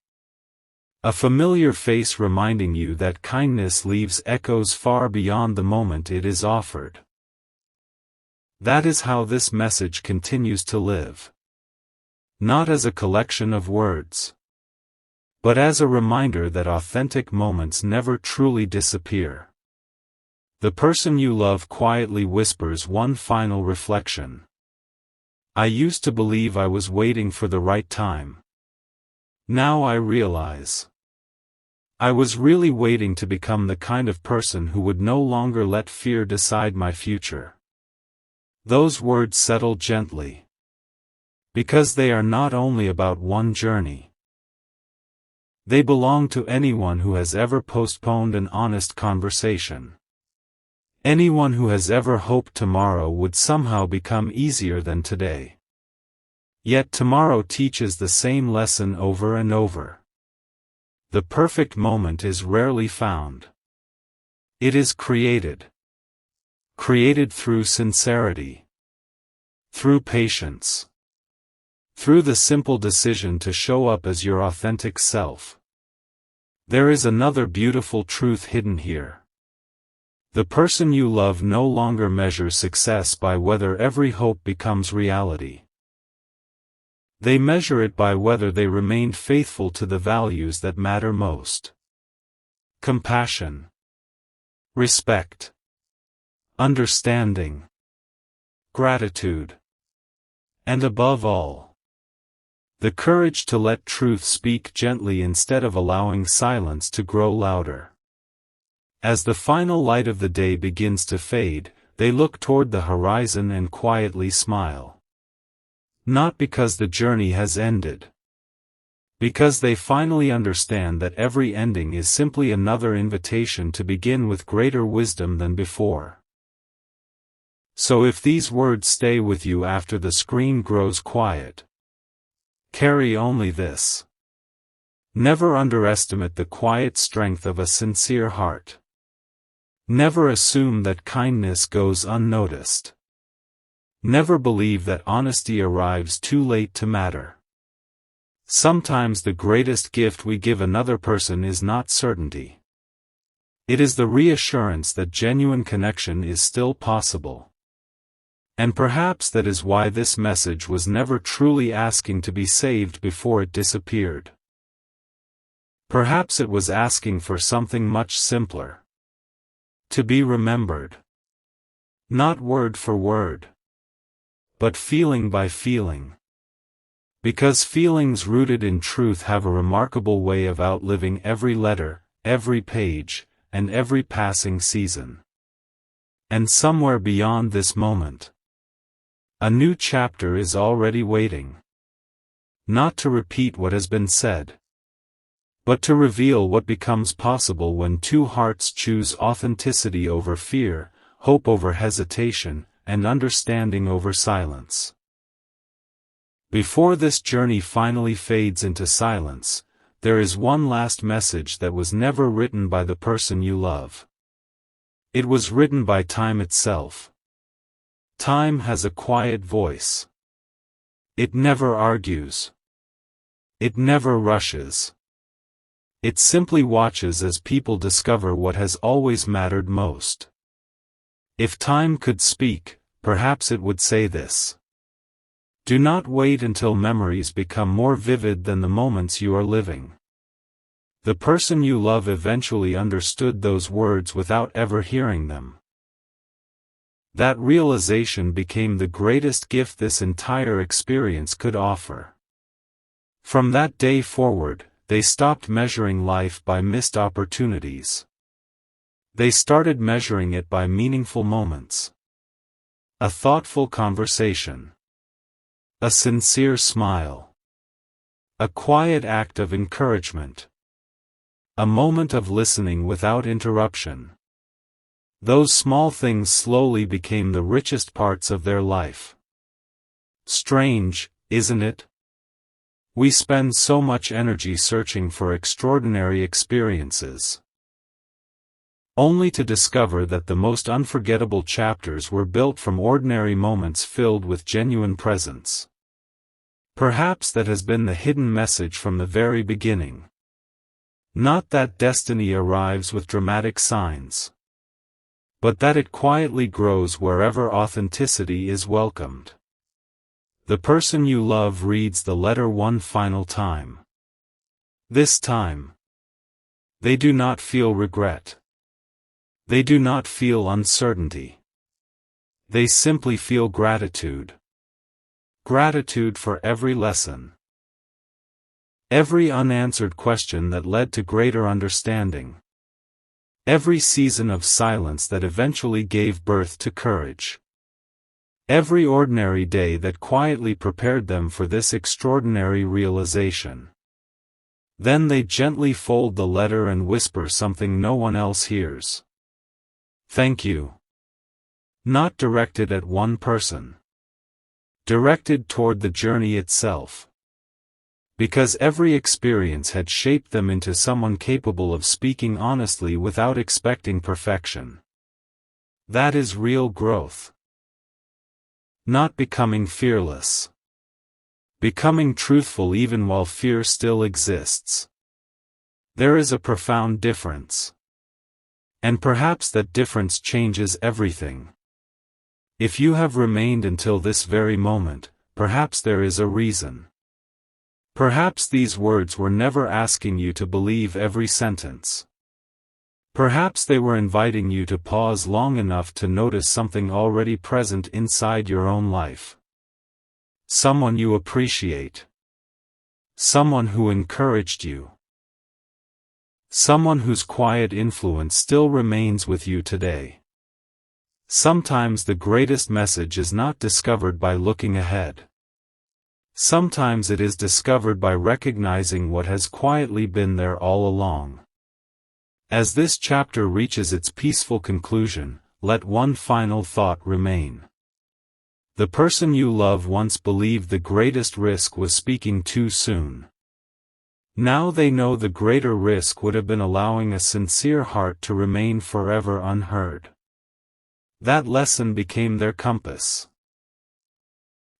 A familiar face reminding you that kindness leaves echoes far beyond the moment it is offered. That is how this message continues to live. Not as a collection of words, but as a reminder that authentic moments never truly disappear. The person you love quietly whispers one final reflection. I used to believe I was waiting for the right time. Now I realize. I was really waiting to become the kind of person who would no longer let fear decide my future. Those words settle gently. Because they are not only about one journey. They belong to anyone who has ever postponed an honest conversation. Anyone who has ever hoped tomorrow would somehow become easier than today. Yet tomorrow teaches the same lesson over and over. The perfect moment is rarely found. It is created. Created through sincerity. Through patience. Through the simple decision to show up as your authentic self. There is another beautiful truth hidden here. The person you love no longer measures success by whether every hope becomes reality. They measure it by whether they remained faithful to the values that matter most. Compassion. Respect. Understanding. Gratitude. And above all, the courage to let truth speak gently instead of allowing silence to grow louder. As the final light of the day begins to fade, they look toward the horizon and quietly smile. Not because the journey has ended. Because they finally understand that every ending is simply another invitation to begin with greater wisdom than before. So if these words stay with you after the screen grows quiet, carry only this. Never underestimate the quiet strength of a sincere heart. Never assume that kindness goes unnoticed. Never believe that honesty arrives too late to matter. Sometimes the greatest gift we give another person is not certainty. It is the reassurance that genuine connection is still possible. And perhaps that is why this message was never truly asking to be saved before it disappeared. Perhaps it was asking for something much simpler. To be remembered. Not word for word. But feeling by feeling. Because feelings rooted in truth have a remarkable way of outliving every letter, every page, and every passing season. And somewhere beyond this moment, a new chapter is already waiting. Not to repeat what has been said, but to reveal what becomes possible when two hearts choose authenticity over fear, hope over hesitation, and understanding over silence. Before this journey finally fades into silence, there is one last message that was never written by the person you love. It was written by time itself. Time has a quiet voice. It never argues. It never rushes. It simply watches as people discover what has always mattered most. If time could speak, perhaps it would say this: do not wait until memories become more vivid than the moments you are living. The person you love eventually understood those words without ever hearing them. That realization became the greatest gift this entire experience could offer. From that day forward, they stopped measuring life by missed opportunities. They started measuring it by meaningful moments. A thoughtful conversation. A sincere smile. A quiet act of encouragement. A moment of listening without interruption. Those small things slowly became the richest parts of their life. Strange, isn't it? We spend so much energy searching for extraordinary experiences, only to discover that the most unforgettable chapters were built from ordinary moments filled with genuine presence. Perhaps that has been the hidden message from the very beginning. Not that destiny arrives with dramatic signs, but that it quietly grows wherever authenticity is welcomed. The person you love reads the letter one final time. This time, they do not feel regret. They do not feel uncertainty. They simply feel gratitude. Gratitude for every lesson. Every unanswered question that led to greater understanding. Every season of silence that eventually gave birth to courage. Every ordinary day that quietly prepared them for this extraordinary realization. Then they gently fold the letter and whisper something no one else hears. Thank you. Not directed at one person. Directed toward the journey itself. Because every experience had shaped them into someone capable of speaking honestly without expecting perfection. That is real growth. Not becoming fearless. Becoming truthful even while fear still exists. There is a profound difference. And perhaps that difference changes everything. If you have remained until this very moment, perhaps there is a reason. Perhaps these words were never asking you to believe every sentence. Perhaps they were inviting you to pause long enough to notice something already present inside your own life. Someone you appreciate. Someone who encouraged you. Someone whose quiet influence still remains with you today. Sometimes the greatest message is not discovered by looking ahead. Sometimes it is discovered by recognizing what has quietly been there all along. As this chapter reaches its peaceful conclusion, let one final thought remain. The person you love once believed the greatest risk was speaking too soon. Now they know the greater risk would have been allowing a sincere heart to remain forever unheard. That lesson became their compass.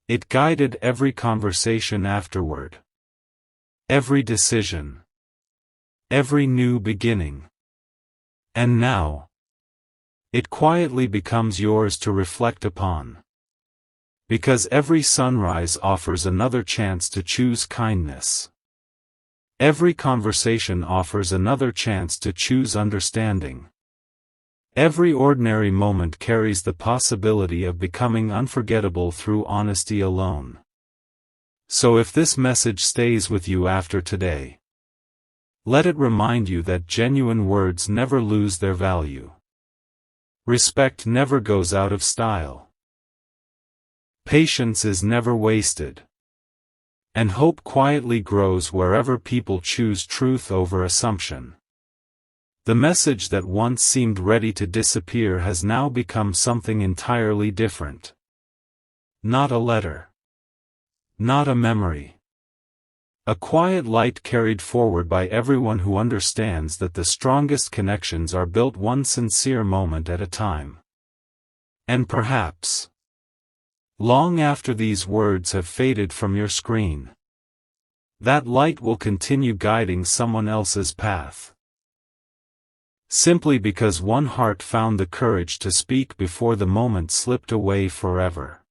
It guided every conversation afterward. Every decision. Every new beginning. And now, it quietly becomes yours to reflect upon. Because every sunrise offers another chance to choose kindness. Every conversation offers another chance to choose understanding. Every ordinary moment carries the possibility of becoming unforgettable through honesty alone. So if this message stays with you after today, let it remind you that genuine words never lose their value. Respect never goes out of style. Patience is never wasted. And hope quietly grows wherever people choose truth over assumption. The message that once seemed ready to disappear has now become something entirely different. Not a letter. Not a memory. A quiet light carried forward by everyone who understands that the strongest connections are built one sincere moment at a time. And perhaps long after these words have faded from your screen. That light will continue guiding someone else's path. Simply because one heart found the courage to speak before the moment slipped away forever.